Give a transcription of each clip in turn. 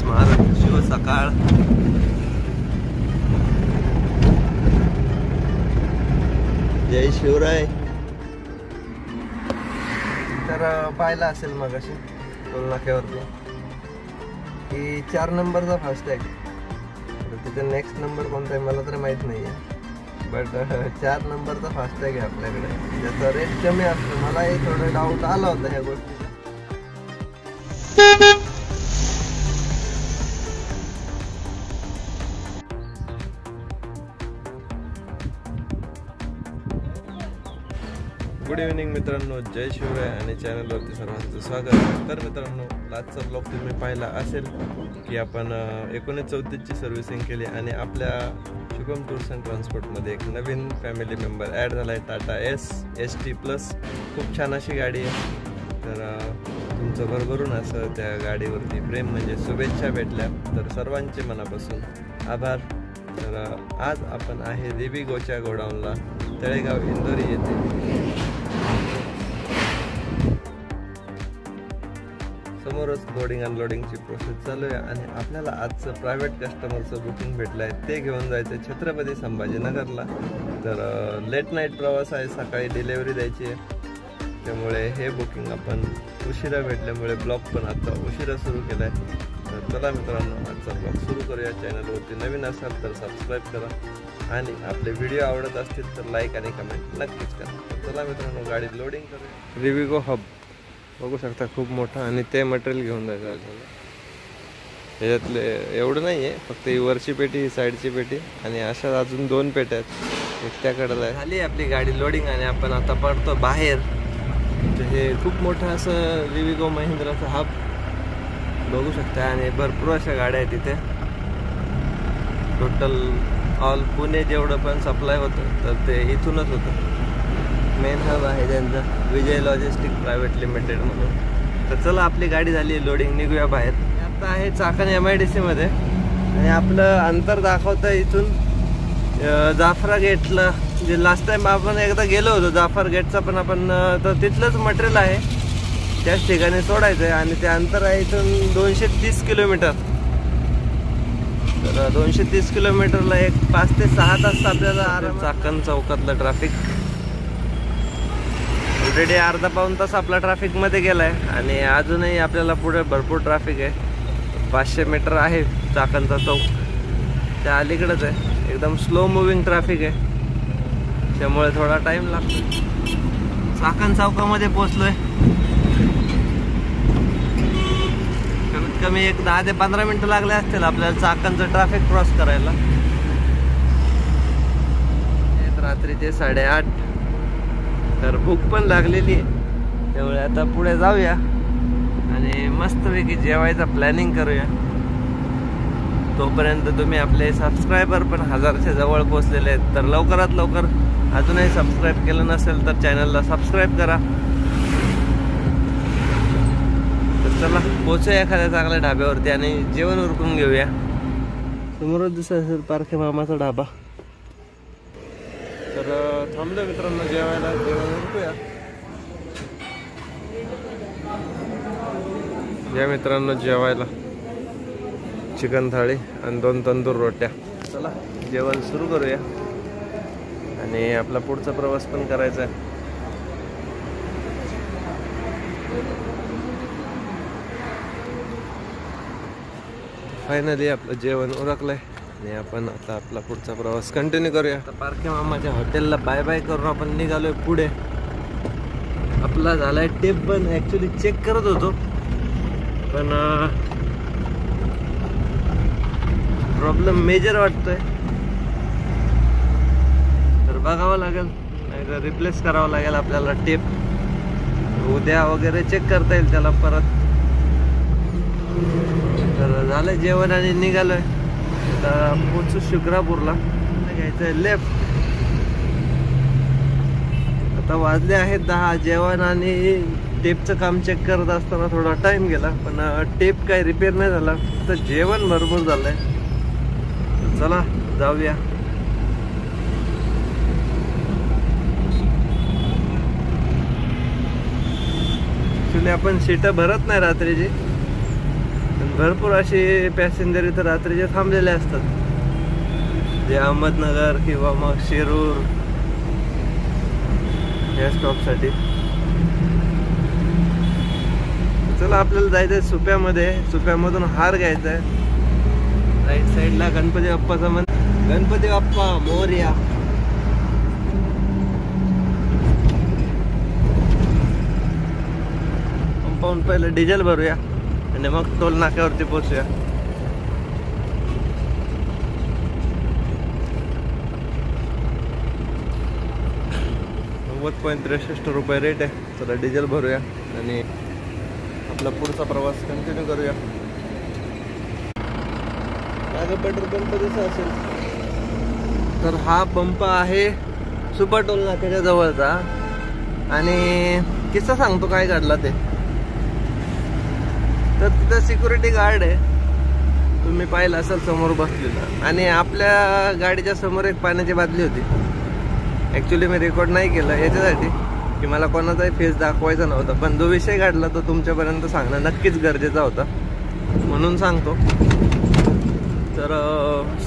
महाराष्ट्र शिव सकाळ. जय शिवराय. तर पाहिला असेल मग अशी टोल नाक्यावरती की 4 नंबरचा फास्टॅग. तिथे नेक्स्ट नंबर कोणता आहे मला तर माहित नाही आहे, बट 4 नंबरचा फास्टॅग आहे आपल्याकडे, ज्याचा रेट कमी असतो. मलाही थोडं डाऊट आला होता ह्या गोष्टीचा. गुड इव्हनिंग मित्रांनो, जय शिवराय आणि चॅनलवरती सर्वांचं स्वागत. तर मित्रांनो, आजचा ब्लॉग तुम्ही पाहिला असेल की आपण 1934ची सर्व्हिसिंग केली आणि आपल्या शुभम टूर्स अँड ट्रान्सपोर्टमध्ये एक नवीन फॅमिली मेंबर ॲड झाला आहे, टाटा ST प्लस. खूप छान अशी गाडी आहे. तर तुमचं भरभरून असं त्या गाडीवरती प्रेम म्हणजे शुभेच्छा भेटल्या, तर सर्वांचे मनापासून आभार. तर आज आपण आहे रिविगोच्या गोडाऊनला, तळेगाव इंदोरी येथे. समोरच लोडिंग अनलोडिंगची प्रोसेस चालू आहे आणि आपल्याला आजचं प्रायव्हेट कस्टमरचं बुकिंग भेटलं आहे, ते घेऊन जायचं आहे छत्रपती संभाजीनगरला. तर लेट नाईट प्रवास आहे, सकाळी डिलेवरी द्यायची आहे, त्यामुळे हे बुकिंग आपण उशिरा भेटल्यामुळे ब्लॉग पण आता उशिरा सुरू केला आहे. तर चला मित्रांनो, आजचा ब्लॉग सुरू करूया. चॅनलवरती नवीन असाल तर सबस्क्राईब करा आणि आपले व्हिडिओ आवडत असतील तर लाईक आणि कमेंट नक्कीच करा. तर चला मित्रांनो, गाडी लोडिंग करूया. रिविगो हब बघू शकता, खूप मोठा, आणि ते मटेरियल घेऊन जायचं आपल्याला. ह्याच्यातले एवढं नाही आहे, फक्त ही वरची पेटी, ही साईडची पेटी आणि अशा अजून 2 पेट्या आहेत, एक त्याकडे आहे. झाली आपली गाडी लोडिंग आणि आपण आता पडतो बाहेर. तर हे खूप मोठं असं रिविगो महिंद्राचं हब बघू शकता आणि भरपूर अशा गाड्या आहेत तिथे. टोटल ऑल पुणे जेवढं पण सप्लाय होतं तर ते इथूनच होतं. मेन हब आहे त्यांचा, विजय लॉजिस्टिक प्रायव्हेट लिमिटेड म्हणून. तर चला, आपली गाडी झाली लोडिंग, निघूया बाहेर. आता आहे चाकण MIDC मध्ये आणि आपलं अंतर दाखवतं इथून जाफरा गेटला. जे लास्ट टाइम आपण एकदा गेलो होतो जाफर गेटचा, पण आपण तर तिथलंच मटेरियल आहे, त्याच ठिकाणी सोडायचं आहे आणि ते अंतर आहे इथून 230 किलोमीटर. तर 230 किलोमीटरला एक 5 ते 6 तास आपल्याला. चाकण चौकातलं ट्रॅफिक ऑलरेडी अर्धा पाऊण तास आपला ट्रॅफिकमध्ये गेला आहे आणि अजूनही आपल्याला पुढे भरपूर ट्रॅफिक आहे. 500 मीटर आहे चाकणचा चौक, त्या अलीकडेच आहे. एकदम स्लो मुव्हिंग ट्रॅफिक आहे, त्यामुळे थोडा टाइम लागतो. चाकण चौकामध्ये पोहोचलोय. कमीत कमी एक 10 ते 15 मिनिटं लागले असतील आपल्याला चाकणचं ट्रॅफिक क्रॉस करायला. रात्रीचे 8:30. तर भूक पण लागलेली आहे, त्यामुळे आता पुढे जाऊया आणि मस्तपैकी जेवायचा प्लॅनिंग करूया. तोपर्यंत तुम्ही आपले सबस्क्रायबर पण 1000च्या जवळ पोहोचलेले आहेत, तर लवकरात लवकर अजूनही सबस्क्राईब केलं नसेल तर चॅनलला सबस्क्राईब करा. तर चला, पोहोचूया एखाद्या चांगल्या ढाब्यावरती आणि जेवण उरकून घेऊया. समोरच दिसत असेल पारखे मामाचा ढाबा. तर थांबलो मित्रांनो जेवायला, जेवण उरकूया. या मित्रांनो जेवायला चिकन थाळी आणि 2 तंदूर रोट्या. चला जेवण सुरू करूया आणि आपला पुढचा प्रवास पण करायचा आहे. फायनली आपलं जेवण उरकलंय आणि आपण आता आपला पुढचा प्रवास कंटिन्यू करूया. आता पारखे मामाच्या हॉटेलला बाय बाय करून आपण निघालोय पुढे. आपला झालाय टेप पण ऍक्च्युली चेक करत होतो, पण प्रॉब्लेम मेजर वाटतोय, तर बघावं लागेल, नाहीतर रिप्लेस करावं लागेल आपल्याला टेप. उद्या वगैरे चेक करता येईल त्याला परत. तर झालं जेवण आणि निघालोय. आता पोचू शुक्रापूरला, घ्यायचंय लेफ्ट. आता वाजले आहेत 10. जेवण आणि टेपचं काम चेक करत असताना थोडा टाइम गेला, पण टेप काही रिपेअर नाही झाला, तर जेवण भरपूर झालंय. चला जाऊया. ऍक्च्युली आपण सीट भरत नाही रात्रीची, पण भरपूर असे पॅसेंजर इथं रात्रीचे थांबलेले असतात, जे अहमदनगर किंवा मग शिरूर या स्टॉपसाठी. चला आपल्याला जायचंय सुप्यामध्ये. सुप्यामधून हार घ्यायचा आहे. राईट साईडला गणपती बाप्पाचं मंदिर. गणपती बाप्पा मोरया. पाहून पहिलं डिझेल भरूया आणि मग टोल नाक्यावरती पोहोचूया. ₹90.63 रेट आहे. चला डिझेल भरूया आणि आपला पुढचा प्रवास कंटिन्यू करूया. पेट्रोल पंप दिसत असेल तर हा पंप आहे सुपर टोल नाक्याच्या जवळचा. आणि किस्सा सांगतो काय घडला ते. तर तिथं सिक्युरिटी गार्ड आहे, तुम्ही पाहिलं असेल समोर बसलेला. आणि आपल्या गाडीच्या समोर एक पाण्याची बादली होती. ॲक्च्युली मी रेकॉर्ड नाही केलं याच्यासाठी की मला कोणाचाही फेस दाखवायचा नव्हता, पण जो विषय काढला तो तुमच्यापर्यंत सांगणं नक्कीच गरजेचा होता, म्हणून सांगतो. तर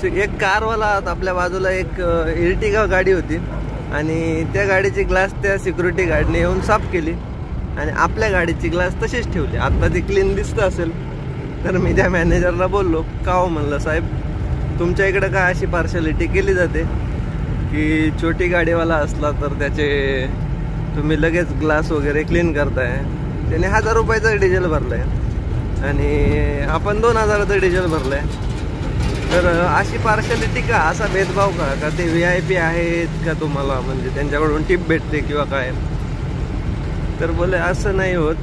एक कारवाला आपल्या बाजूला एक इर्टिगा गाडी होती आणि त्या गाडीची ग्लास त्या सिक्युरिटी गार्डने येऊन साफ केली आणि आपल्या गाडीची ग्लास तशीच ठेवली. आता ती क्लीन दिसत असेल तर मी त्या मॅनेजरला बोललो, का हो म्हणलं साहेब, तुमच्या इकडे काय अशी पार्शलिटी केली जाते की छोटी गाडीवाला असला तर त्याचे तुम्ही लगेच ग्लास वगैरे क्लीन करताय. त्याने ₹1000 डिझेल भरलंय आणि आपण 2000 डिझेल भरलंय. तर अशी पार्शलिटी का, असा भेदभाव का ते VIP आहेत का तुम्हाला, म्हणजे त्यांच्याकडून टिप भेटते किंवा काय. तर बोले असं नाही होत.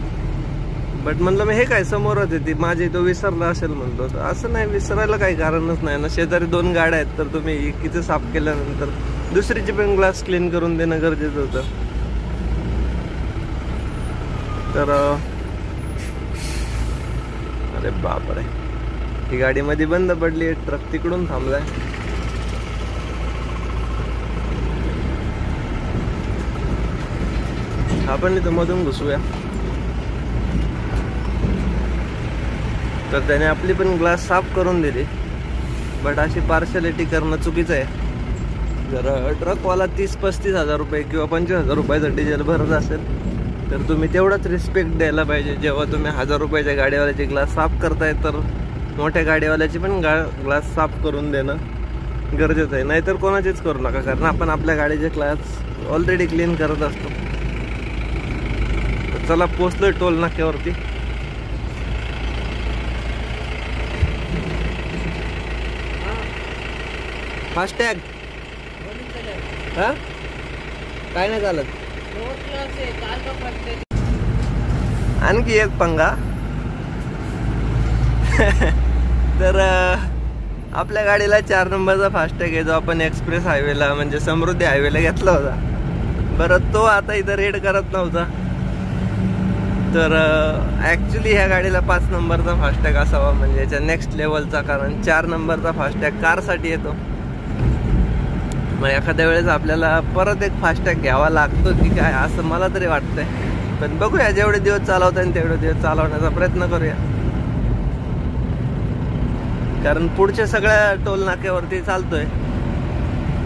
बट म्हणलं मी हे काय समोरच आहे, ती माझी तो विसरला असेल म्हणतो. तर असं नाही, विसरायला काही कारणच नाही ना. शेजारी 2 गाड्या आहेत तर तुम्ही एकीचं साफ केल्यानंतर दुसरीची पण ग्लास क्लीन करून देणं गरजेचं होतं. तर अरे बापरे, ही गाडी मध्ये बंद पडली. ट्रक तिकडून थांबलाय. आपण इथं मधून घुसूया. तर त्याने आपली पण ग्लास साफ करून दिली. बट अशी पार्शलिटी करणं चुकीचं आहे. जर ट्रकवाला 30-35 हजार रुपये किंवा 25,000 रुपयाचं डिझेल भरत असेल तर तुम्ही तेवढाच रिस्पेक्ट द्यायला पाहिजे. जेव्हा तुम्ही ₹1000 गाडीवाल्याची ग्लास साफ करताय तर मोठ्या गाडीवाल्याची पण ग्लास साफ करून देणं गरजेचं आहे. नाहीतर कोणाचीच करू नका, कारण आपण आपल्या गाडीचे ग्लास ऑलरेडी क्लीन करत असतो. तर चला पोचलोय टोल नाक्यावरती. फास्टॅग हा काय नाही चालत. आणखी एक पंगा. तर आपल्या गाडीला 4 नंबरचा फास्टॅग आहे, जो आपण एक्सप्रेस हायवेला म्हणजे समृद्धी हायवेला घेतला होता. बरं तो आता इथं रेड करत नव्हता. तर ॲक्च्युली ह्या गाडीला 5 नंबरचा फास्टॅग असावा, म्हणजे याच्या नेक्स्ट लेवलचा. कारण 4 नंबरचा फास्टॅग कारसाठी येतो. मग एखाद्या वेळेस आपल्याला परत एक फास्टॅग घ्यावा लागतो की काय असं मला तरी वाटतंय. पण बघूया, जेवढे दिवस चालवता येईल तेवढे दिवस चालवण्याचा प्रयत्न करूया. कारण पुढच्या सगळ्या टोल नाक्यावरती चालतोय.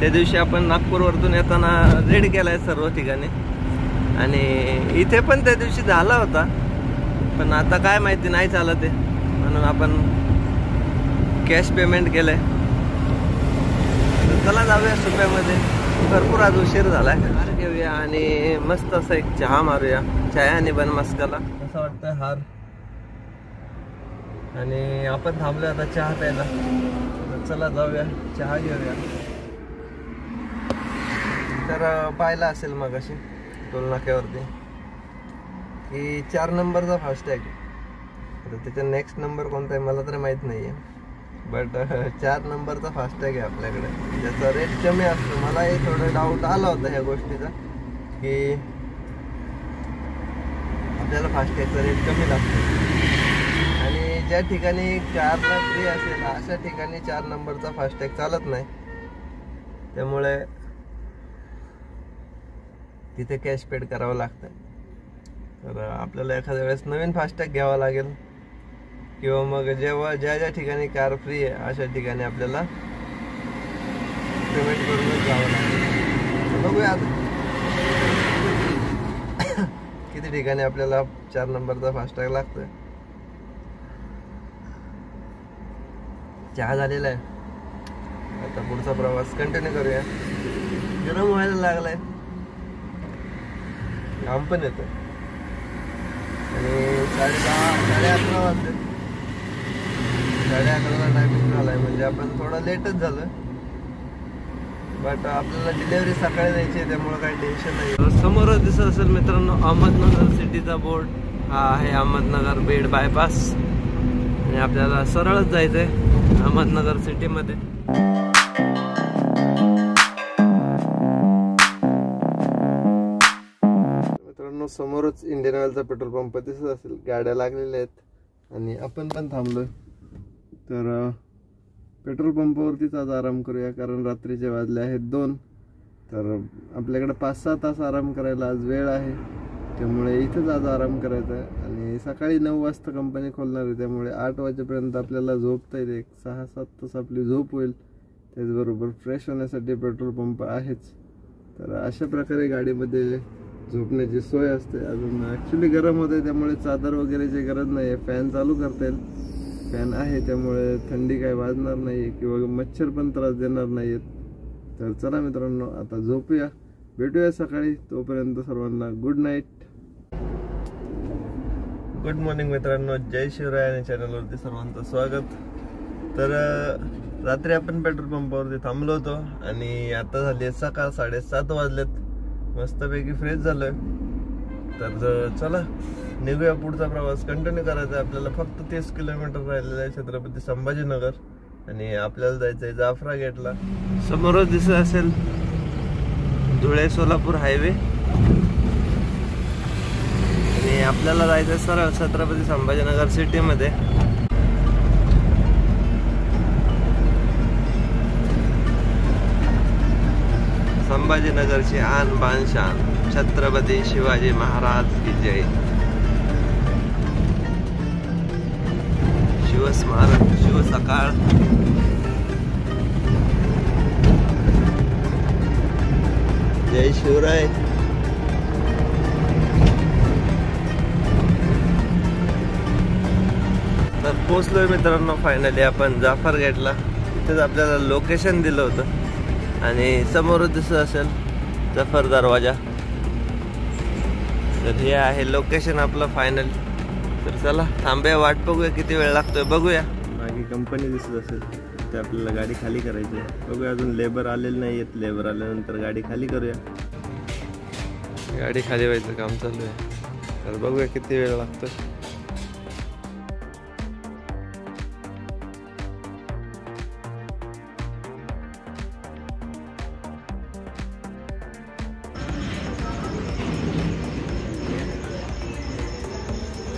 त्या दिवशी आपण नागपूरवरतून येताना रेड केलाय सर्व ठिकाणी आणि इथे पण त्या दिवशी झाला होता. पण आता काय माहिती नाही चालत आहे, म्हणून आपण कॅश पेमेंट केलंय. चला जाऊया सुप्यामध्ये. भरपूर आज उशीर झालाय. हार घेऊया आणि मस्त असा एक चहा मारूया. चाय आणि बन मस्काला असं वाटतंय हार. आणि आपण थांबलो आता चहा प्यायला. चला जाऊया चहा घेऊया. तर पाहिला असेल मग अशी टोल नाक्यावरती की 4 नंबरचा फास्टॅग. तर त्याचा नेक्स्ट नंबर कोणता आहे मला तर माहीत नाही आहे. बट 4 नंबरचा फास्टॅग आहे आपल्याकडे, ज्याचा रेट कमी असतो. मला हे थोडं डाऊट आला होता ह्या गोष्टीचा की आपल्याला फास्टॅगचा रेट कमी लागतो. आणि ज्या ठिकाणी 4ला फ्री असेल अशा ठिकाणी 4 नंबरचा फास्टॅग चालत नाही. त्यामुळे तिथे कॅश पेड करावं लागतं. तर आपल्याला एखाद्या वेळेस नवीन फास्टॅग घ्यावा लागेल. किंवा मग जेव्हा ज्या ज्या ठिकाणी कार फ्री आहे अशा ठिकाणी आपल्याला पेमेंट करूनच जावं लागेल. बघूया आता किती ठिकाणी आपल्याला 4 नंबरचा फास्टॅग लागतोय. चहा झालेला आहे, आता पुढचा प्रवास कंटिन्यू करूया. गरम व्हायला लागलाय, घाम पण येतोय आणि 11:30 वाजले. 11:30ला टायमिंग झालाय म्हणजे आपण थोडा लेटच झालोय. बट आपल्याला डिलेवरी सकाळी द्यायची आहे त्यामुळे काही टेन्शन नाही. समोरच दिसत असेल मित्रांनो अहमदनगर सिटीचा बोर्ड. हा आहे अहमदनगर बेड बायपास आणि आपल्याला सरळच जायचंय अहमदनगर सिटीमध्ये. मित्रांनो समोरच इंडियन ऑइलचा पेट्रोल पंप दिसत असेल, गाड्या लागलेल्या आहेत आणि आपण पण थांबलोय. तर पेट्रोल पंपावरतीच आज आराम करूया कारण रात्रीचे वाजले आहेत 2. तर आपल्याकडे 5-6 तास आराम करायला आज वेळ आहे, त्यामुळे इथंच आज आराम करायचा आहे. आणि सकाळी 9 वाजता कंपनी खोलणार आहे, त्यामुळे 8 वाजेपर्यंत आपल्याला झोपता येईल. एक 6-7 तास आपली झोप होईल. त्याचबरोबर फ्रेश होण्यासाठी पेट्रोल पंप आहेच. तर अशा प्रकारे गाडीमध्ये झोपण्याची सोय असते. अजून ॲक्च्युली गरम होत आहे त्यामुळे चादर वगैरेची गरज नाही आहे. फॅन चालू करता येईल, फॅन आहे त्यामुळे थंडी काही वाजणार नाही किंवा मच्छर पण त्रास देणार नाहीत. तर चला मित्रांनो आता झोपूया, भेटूया सकाळी. तोपर्यंत सर्वांना गुड नाईट. गुड मॉर्निंग मित्रांनो, जय शिवराय आणि चॅनलवरती सर्वांचं स्वागत. तर रात्री आपण पेट्रोल पंपावरती थांबलो होतो आणि आता झाली सकाळ 7:30 वाजलेत. मस्तपैकी फ्रेश झालोय. तर चला निघूया, पुढचा प्रवास कंटिन्यू करायचा आहे. आपल्याला फक्त 30 किलोमीटर राहिलेलं आहे छत्रपती संभाजीनगर आणि आपल्याला जायचं आहे जाफरा गेटला. समोरच दिसत असेल धुळे सोलापूर हायवे आणि आपल्याला जायचं आहे सरळ छत्रपती संभाजीनगर सिटीमध्ये. संभाजीनगरची आन बान शान, छत्रपती शिवाजी महाराज की जय. शिवस्मारक, शिवसकाळ. जय शिवराय. तर पोहोचलोय मित्रांनो फायनली आपण जाफर गेटला. इथेच आपल्याला लोकेशन दिलं होतं आणि समोरच दिसत असेल जाफर दरवाजा. तर हे आहे लोकेशन आपलं फायनल. तर चला थांबूया, वाट बघूया किती वेळ लागतोय बघूया. मागे कंपनी दिसत असेल ते आपल्याला गाडी खाली करायची आहे. बघूया, अजून लेबर आलेले नाही आहेत. लेबर आल्यानंतर गाडी खाली करूया. गाडी खाली व्हायचं काम चालू आहे. तर बघूया किती वेळ लागतोय.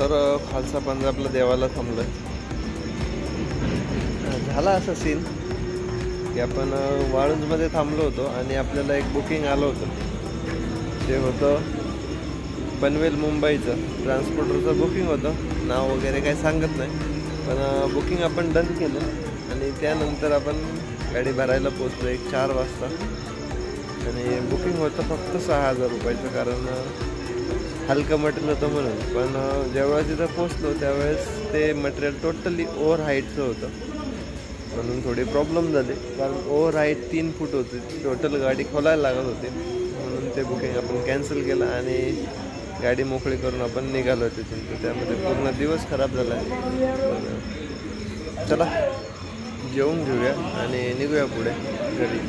तर खालसा पंजाबला देवाला थांबलोय. झाला असा सीन की आपण वाळूंजमध्ये थांबलो होतो आणि आपल्याला एक बुकिंग आलं होतं. ते होतं पनवेल मुंबईचं ट्रान्सपोर्टरचं बुकिंग होतं. नाव वगैरे काही सांगत नाही, पण बुकिंग आपण डन केलं आणि त्यानंतर आपण गाडी भरायला पोचलो एक 4 वाजता. आणि बुकिंग होतं फक्त 6,000 रुपयाचं, कारण हलकं मटेरियल होतं म्हणून. पण जेव्हा तिथं पोचलो त्यावेळेस ते मटेरियल टोटली ओव्हर हाईटचं होतं, म्हणून थोडी प्रॉब्लेम झाली. कारण ओव्हर हाईट 3 फूट होती, टोटल गाडी खोलायला लागत होती. म्हणून ते बुकिंग आपण कॅन्सल केलं आणि गाडी मोकळी करून आपण निघालो तिथून. तर त्यामध्ये पूर्ण दिवस खराब झाला आहे. चला जेवून घेऊया आणि निघूया पुढे घरी.